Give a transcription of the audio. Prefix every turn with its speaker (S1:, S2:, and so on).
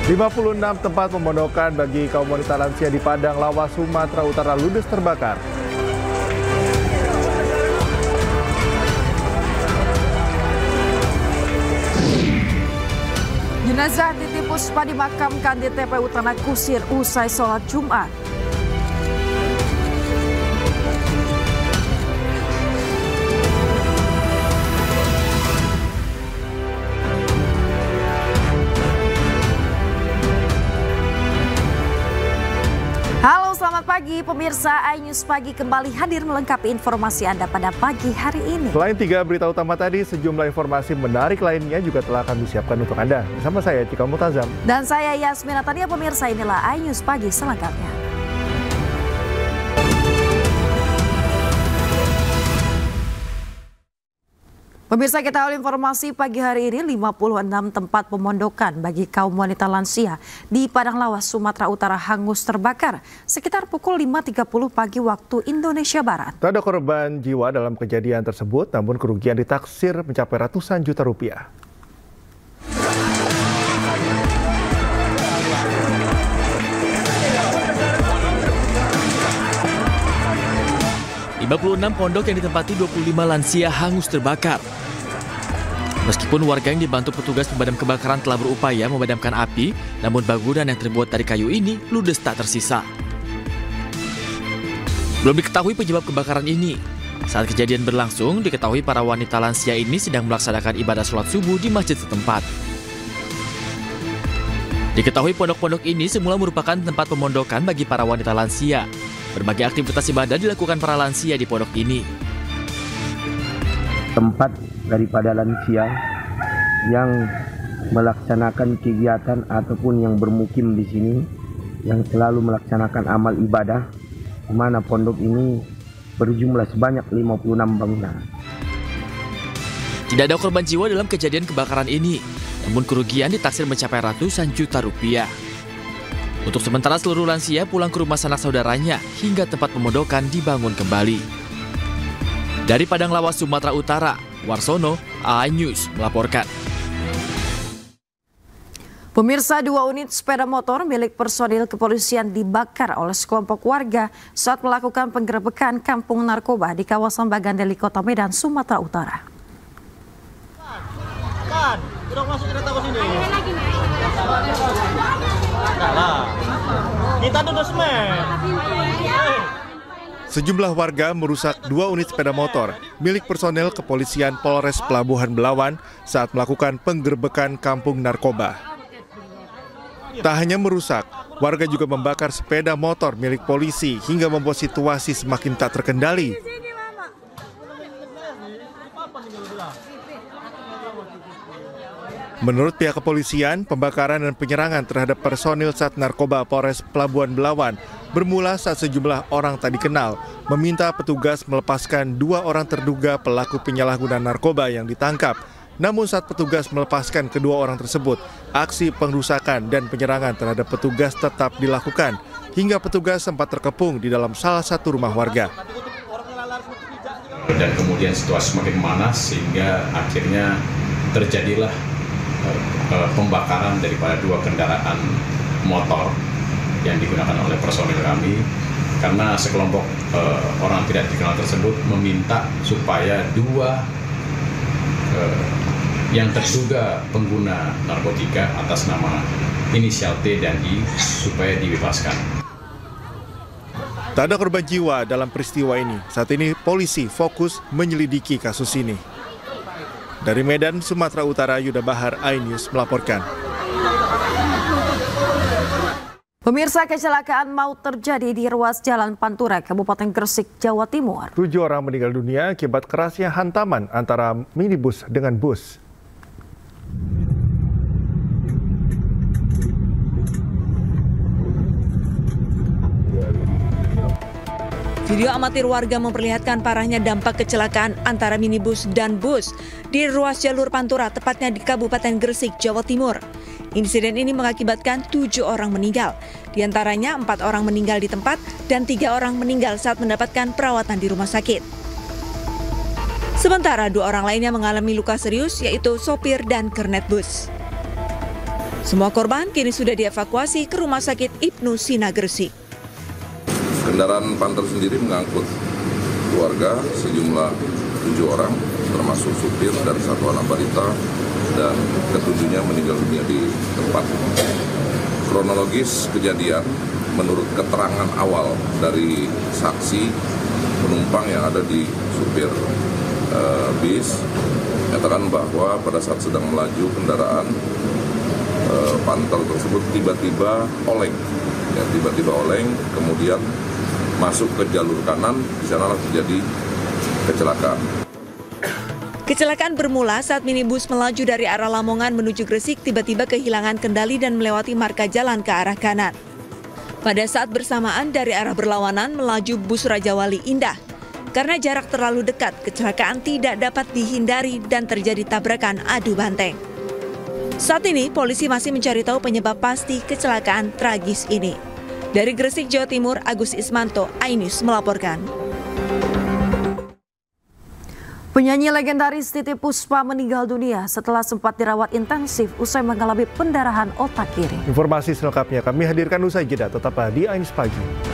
S1: 56 tempat pemondokan bagi kaum wanita lansia di Padang Lawas, Sumatera Utara ludes terbakar.
S2: Jenazah Titi Puspa dimakamkan di TPU Tanah Kusir usai sholat Jumat. Halo, selamat pagi pemirsa iNews Pagi kembali hadir melengkapi informasi Anda pada pagi hari ini.
S1: Selain 3 berita utama tadi, sejumlah informasi menarik lainnya juga telah kami siapkan untuk Anda. Bersama saya Cika Mutazam.
S2: Dan saya Yasmina Tania. Pemirsa, inilah iNews Pagi selengkapnya. Pemirsa, kita awal informasi pagi hari ini, 56 tempat pemondokan bagi kaum wanita lansia di Padang Lawas, Sumatera Utara hangus terbakar sekitar pukul 5.30 pagi waktu Indonesia Barat.
S1: Tak ada korban jiwa dalam kejadian tersebut, namun kerugian ditaksir mencapai ratusan juta rupiah.
S3: ...56 pondok yang ditempati 25 lansia hangus terbakar. Meskipun warga yang dibantu petugas pemadam kebakaran telah berupaya memadamkan api, namun bangunan yang terbuat dari kayu ini ludes tak tersisa. Belum diketahui penyebab kebakaran ini. Saat kejadian berlangsung, diketahui para wanita lansia ini sedang melaksanakan ibadah sholat subuh di masjid setempat. Diketahui pondok-pondok ini semula merupakan tempat pemondokan bagi para wanita lansia. Berbagai aktivitas ibadah dilakukan para lansia di pondok ini.
S4: Tempat daripada lansia yang melaksanakan kegiatan ataupun yang bermukim di sini, yang selalu melaksanakan amal ibadah, di mana pondok ini berjumlah sebanyak 56 bangunan.
S3: Tidak ada korban jiwa dalam kejadian kebakaran ini, namun kerugian ditaksir mencapai ratusan juta rupiah. Untuk sementara seluruh lansia pulang ke rumah sanak saudaranya hingga tempat pemondokan dibangun kembali. Dari Padang Lawas, Sumatera Utara, Warsono, iNews melaporkan.
S2: Pemirsa, 2 unit sepeda motor milik personil kepolisian dibakar oleh sekelompok warga saat melakukan penggerebekan kampung narkoba di kawasan Bagandeli, Kota Medan, Sumatera Utara.
S5: Udah masuk kereta ke sini. Kita duduk semen.
S1: Sejumlah warga merusak 2 unit sepeda motor milik personel kepolisian Polres Pelabuhan Belawan saat melakukan penggerebekan kampung narkoba. Tak hanya merusak, warga juga membakar sepeda motor milik polisi hingga membuat situasi semakin tak terkendali. Menurut pihak kepolisian, pembakaran dan penyerangan terhadap personil Sat Narkoba Polres Pelabuhan Belawan bermula saat sejumlah orang tak dikenal meminta petugas melepaskan 2 orang terduga pelaku penyalahgunaan narkoba yang ditangkap. Namun saat petugas melepaskan kedua orang tersebut, aksi pengrusakan dan penyerangan terhadap petugas tetap dilakukan hingga petugas sempat terkepung di dalam salah satu rumah warga.
S6: Dan kemudian situasi semakin memanas sehingga akhirnya terjadilah pembakaran daripada 2 kendaraan motor yang digunakan oleh personil kami karena sekelompok orang tidak dikenal tersebut meminta supaya 2 yang terduga pengguna narkotika atas nama inisial T dan I supaya dibebaskan.
S1: Tak ada korban jiwa dalam peristiwa ini. Saat ini polisi fokus menyelidiki kasus ini. Dari Medan, Sumatera Utara, Yuda Bahar, iNews melaporkan.
S2: Pemirsa, kecelakaan maut terjadi di ruas Jalan Pantura, Kabupaten Gresik, Jawa Timur.
S1: 7 orang meninggal dunia akibat kerasnya hantaman antara minibus dengan bus.
S7: Video amatir warga memperlihatkan parahnya dampak kecelakaan antara minibus dan bus di ruas jalur Pantura, tepatnya di Kabupaten Gresik, Jawa Timur. Insiden ini mengakibatkan 7 orang meninggal. Di antaranya 4 orang meninggal di tempat dan 3 orang meninggal saat mendapatkan perawatan di rumah sakit. Sementara 2 orang lainnya mengalami luka serius, yaitu sopir dan kernet bus. Semua korban kini sudah dievakuasi ke Rumah Sakit Ibnu Sina Gresik.
S8: Kendaraan Panther sendiri mengangkut keluarga sejumlah 7 orang, termasuk supir dan 1 anak balita, dan ketujuhnya meninggal dunia di tempat. Kronologis kejadian, menurut keterangan awal dari saksi penumpang yang ada di supir bis, menyatakan bahwa pada saat sedang melaju kendaraan Panther tersebut tiba-tiba oleng, kemudian masuk ke jalur kanan, di sanalah terjadi kecelakaan.
S7: Kecelakaan bermula saat minibus melaju dari arah Lamongan menuju Gresik tiba-tiba kehilangan kendali dan melewati marka jalan ke arah kanan. Pada saat bersamaan dari arah berlawanan melaju bus Raja Wali Indah. Karena jarak terlalu dekat, kecelakaan tidak dapat dihindari dan terjadi tabrakan adu banteng. Saat ini, polisi masih mencari tahu penyebab pasti kecelakaan tragis ini. Dari Gresik, Jawa Timur, Agus Ismanto, iNews melaporkan.
S2: Penyanyi legendaris Titiek Puspa meninggal dunia setelah sempat dirawat intensif usai mengalami pendarahan otak kiri.
S1: Informasi selengkapnya kami hadirkan usai jeda, tetaplah di iNews Pagi.